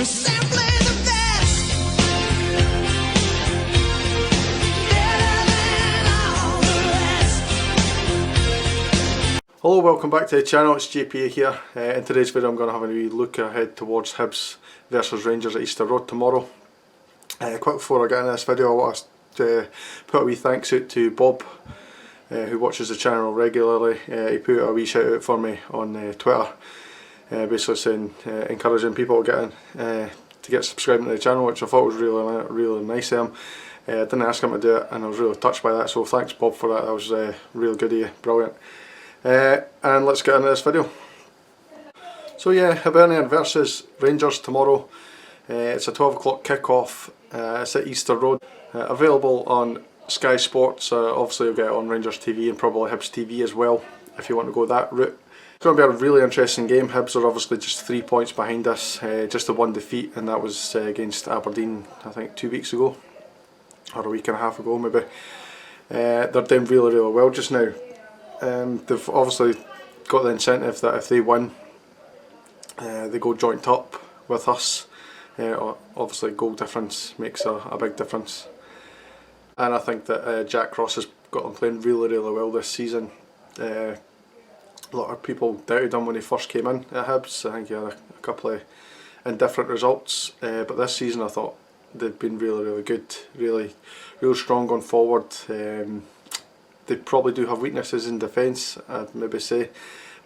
You're simply the best. Better than all the rest. Hello, welcome back to the channel. It's JP here. In today's video I'm going to have a wee look ahead towards Hibs versus Rangers at Easter Road tomorrow. Quick before I get into this video, I want to put a wee thanks out to Bob, who watches the channel regularly. He put a wee shout out for me on Twitter, basically saying, encouraging people to get in, to get subscribing to the channel, which I thought was really nice of him. I didn't ask him to do it, and I was really touched by that, so thanks Bob for that. That was really good of you, brilliant. And let's get into this video. So yeah, Hibernian versus Rangers tomorrow. It's a 12 o'clock kick-off. It's at Easter Road. Available on Sky Sports. Obviously you'll get it on Rangers TV and probably Hibs TV as well, if you want to go that route. It's going to be a really interesting game. Hibs are obviously just 3 points behind us. Just the one defeat, and that was against Aberdeen, I think 2 weeks ago. Or a week and a half ago maybe. They're doing really well just now. They've obviously got the incentive that if they win, they go joint up with us. Obviously goal difference makes a big difference, and I think that Jack Ross has got them playing really well this season. A lot of people doubted him when he first came in at Hibs. I think he had a couple of indifferent results, but this season I thought they've been really good, really strong going forward. They probably do have weaknesses in defence, I'd maybe say,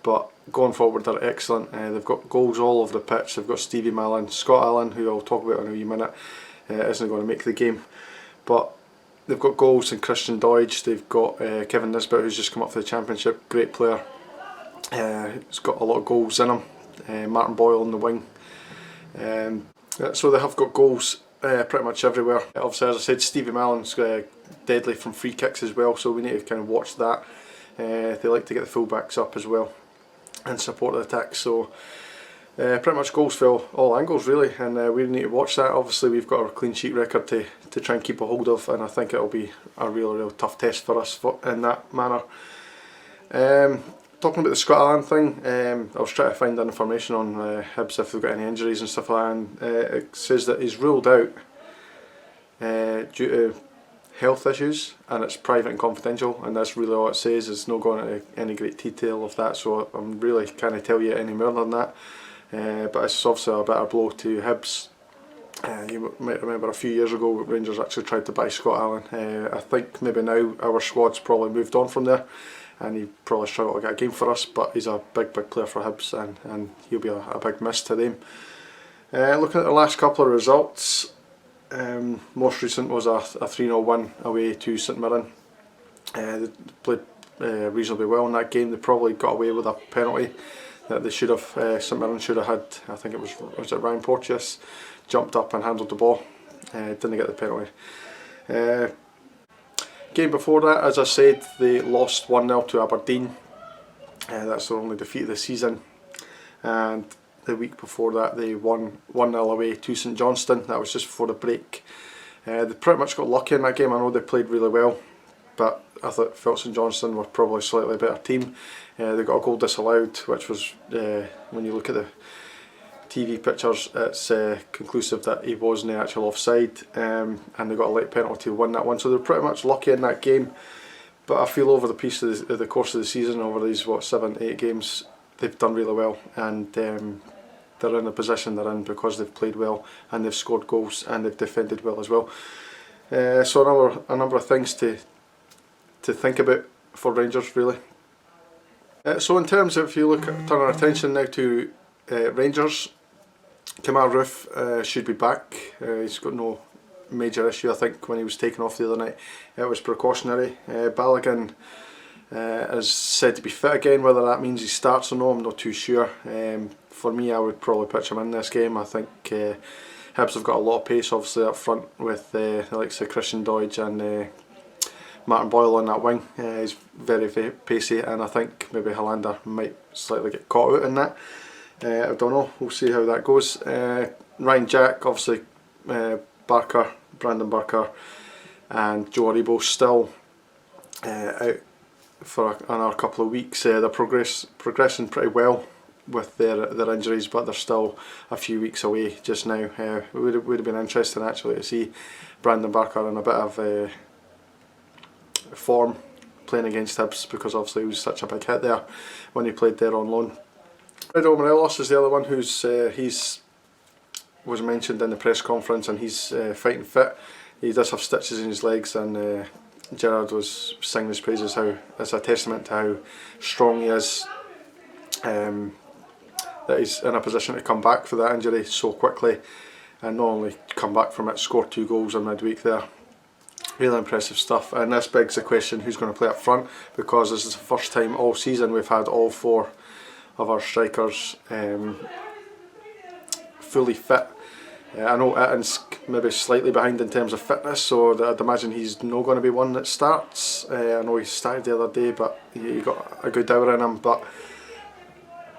but going forward they're excellent. They've got goals all over the pitch. They've got Stevie Mallon, Scott Allen, who I'll talk about in a wee minute, isn't going to make the game, but they've got goals in Christian Doidge. They've got Kevin Nisbet, who's just come up for the Championship, great player. He's got a lot of goals in him. Martin Boyle on the wing. So they have got goals pretty much everywhere. Obviously, as I said, Stevie Mallon's deadly from free kicks as well, so we need to kind of watch that. They like to get the full-backs up as well and support the attack, so pretty much goals fill all angles really, and we need to watch that. Obviously we've got our clean sheet record to try and keep a hold of, and I think it'll be a real tough test for us in that manner. Talking about the Scott Allen thing, I was trying to find information on Hibs if they've got any injuries and stuff like that, and it says that he's ruled out due to health issues, and it's private and confidential, and that's really all it says. It's not going into any great detail of that, so I'm really can't tell you any more than that. But it's obviously a better blow to Hibs. You might remember a few years ago Rangers actually tried to buy Scott Allen. I think maybe now our squad's probably moved on from there, and he probably struggled to get a game for us, but he's a big player for Hibs, and he'll be a big miss to them. Looking at the last couple of results, most recent was a 3-0 win away to St Mirren. They played reasonably well in that game. They probably got away with a penalty that they should have. St Mirren should have had. I think it was it Ryan Porteous jumped up and handled the ball. Didn't get the penalty. Game before that, as I said, they lost 1-0 to Aberdeen. That's their only defeat of the season. And the week before that they won 1-0 away to St Johnstone. That was just before the break. They pretty much got lucky in that game. I know they played really well, but I felt St Johnstone were probably a slightly better team. They got a goal disallowed, which was, when you look at the TV pictures, it's conclusive that he was in the actual offside, and they got a late penalty to win that one. So they're pretty much lucky in that game, but I feel over the course of the season, over these 7-8 games, they've done really well, and they're in the position they're in because they've played well and they've scored goals and they've defended well as well. So a number of things to think about for Rangers really. So in terms of, if you turn our attention now to Rangers, Kamal Roof should be back. He's got no major issue. I think when he was taken off the other night it was precautionary. Balogun is said to be fit again. Whether that means he starts or not, I'm not too sure. For me, I would probably pitch him in this game. I think Hibs have got a lot of pace obviously up front with the likes of Christian Doidge and Martin Boyle on that wing. He's very pacey, and I think maybe Hollander might slightly get caught out in that. I don't know, we'll see how that goes. Ryan Jack, obviously Barker, Brandon Barker and Joe Aribo still out for another couple of weeks. They're progressing pretty well. with their injuries, but they're still a few weeks away just now. It would have been interesting actually to see Brandon Barker in a bit of form playing against Hibs, because obviously he was such a big hit there when he played there on loan. Fredo Morelos is the other one who's he's was mentioned in the press conference, and he's fighting fit. He does have stitches in his legs, and Gerrard was singing his praises how it's a testament to how strong he is, that he's in a position to come back for that injury so quickly, and not only come back from it, score 2 goals in midweek there. Really impressive stuff. And this begs the question, who's going to play up front, because this is the first time all season we've had all 4 of our strikers fully fit. I know Itten's maybe slightly behind in terms of fitness, so I'd imagine he's not going to be one that starts. I know he started the other day, but he got a good hour in him. But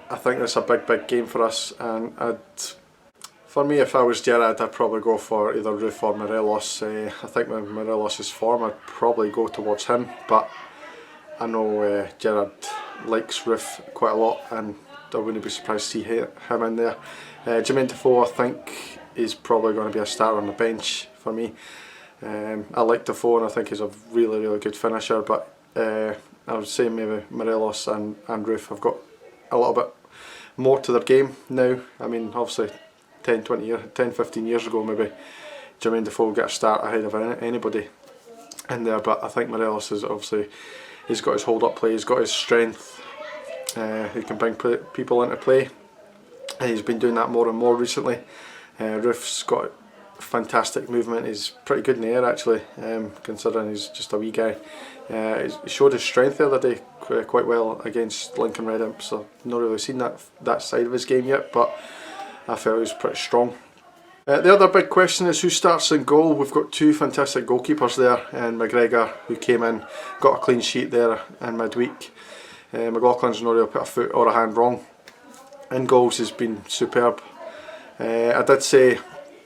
I think it's a big game for us, and for me, if I was Gerrard, I'd probably go for either Roof or Morelos. I think with Morelos' form, I'd probably go towards him, but I know Gerrard likes Roof quite a lot, and I wouldn't be surprised to see him in there. Jermaine Defoe, I think, is probably going to be a starter on the bench for me. I like Defoe, and I think he's a really good finisher, but I would say maybe Morelos and Roof have got a little bit more to their game now. I mean, obviously 10-15 years ago maybe Jermaine Defoe would get a start ahead of anybody in there, but I think Morelos is obviously, he's got his hold up play, he's got his strength, he can bring people into play, and he's been doing that more and more recently. Roof's got fantastic movement, he's pretty good in the air actually, considering he's just a wee guy. He showed his strength the other day quite well against Lincoln Red Imps, so I've not really seen that side of his game yet, but I felt he was pretty strong. The other big question is who starts in goal. We've got 2 fantastic goalkeepers there, and McGregor, who came in, got a clean sheet there in midweek. McLaughlin's not really put a foot or a hand wrong. In goals he's been superb. I did say,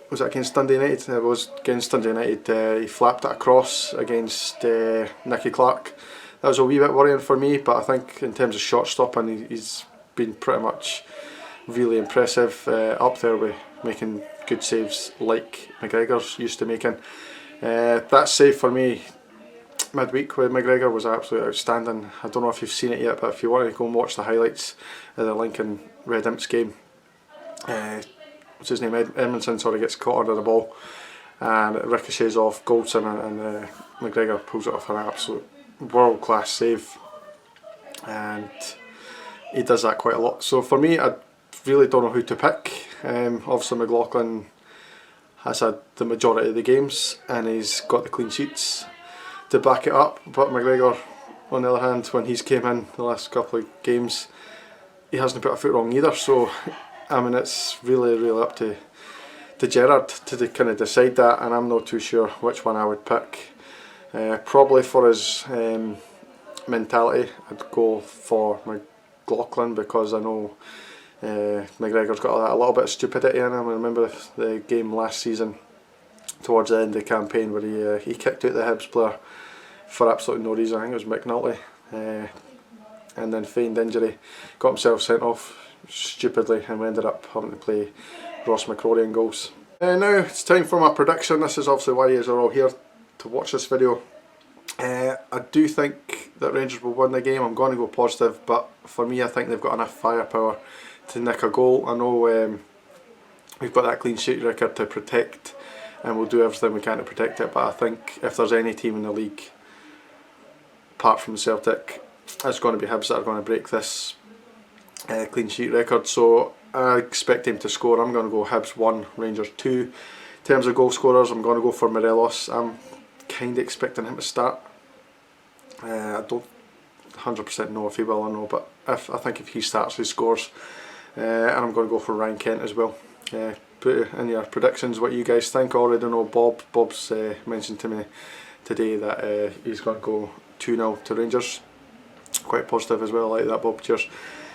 was it against Dundee United? It was against Dundee United. He flapped it across against Nicky Clark. That was a wee bit worrying for me, but I think in terms of shot stopping, he's been pretty much really impressive, up there with making good saves like McGregor's used to making. That save for me midweek with McGregor was absolutely outstanding. I don't know if you've seen it yet, but if you want to go and watch the highlights of the Lincoln Red Imps game, what's his name, Edmondson sort of gets caught under the ball and it ricochets off Goldson, and McGregor pulls it off an absolute world class save, and he does that quite a lot. So for me, I really don't know who to pick. Obviously McLaughlin has had the majority of the games and he's got the clean sheets to back it up, but McGregor on the other hand, when he's came in the last couple of games, he hasn't put a foot wrong either. So I mean, it's really up to Gerrard to kind of decide that, and I'm not too sure which one I would pick. Probably for his mentality, I'd go for McLaughlin, because I know McGregor's got a little bit of stupidity in him. I remember the game last season towards the end of the campaign where he kicked out the Hibs player for absolutely no reason. I think it was McNulty, and then feigned injury, got himself sent off stupidly, and we ended up having to play Ross McCrory in goals. Now it's time for my prediction. This is obviously why you are all here to watch this video. I do think that Rangers will win the game. I'm going to go positive, but for me I think they've got enough firepower to nick a goal. I know we've got that clean sheet record to protect, and we'll do everything we can to protect it, but I think if there's any team in the league apart from Celtic, it's going to be Hibs that are going to break this clean sheet record. So I expect him to score. I'm going to go Hibs 1, Rangers 2. In terms of goal scorers, I'm going to go for Morelos. I'm kind of expecting him to start. I don't 100% know if he will or no, but I think if he starts, he scores. And I'm going to go for Ryan Kent as well. Put in your predictions what you guys think. I already know Bob's mentioned to me today that he's going to go 2-0 to Rangers. Quite positive as well. I like that, Bob. Cheers.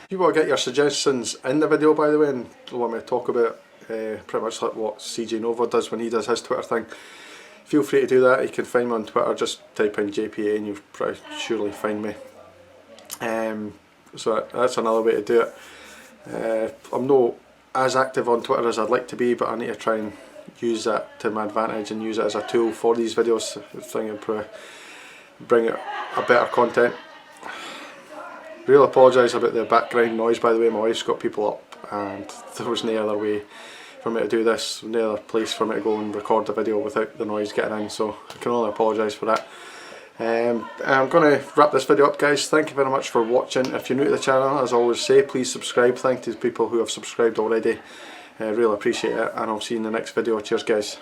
If you want to get your suggestions in the video, by the way, and want me to talk about pretty much like what CJ Nova does when he does his Twitter thing, feel free to do that. You can find me on Twitter, just type in JPA and you'll probably surely find me. So that's another way to do it. I'm not as active on Twitter as I'd like to be, but I need to try and use that to my advantage and use it as a tool for these videos. I think it'll bring it a better content. Really apologise about the background noise, by the way. My wife's got people up and there was no other way for me to do this, no other place for me to go and record the video without the noise getting in, so I can only apologise for that. I'm going to wrap this video up, guys. Thank you very much for watching. If you're new to the channel, as I always say, please subscribe. Thank you to people who have subscribed already. Really appreciate it, and I'll see you in the next video. Cheers, guys.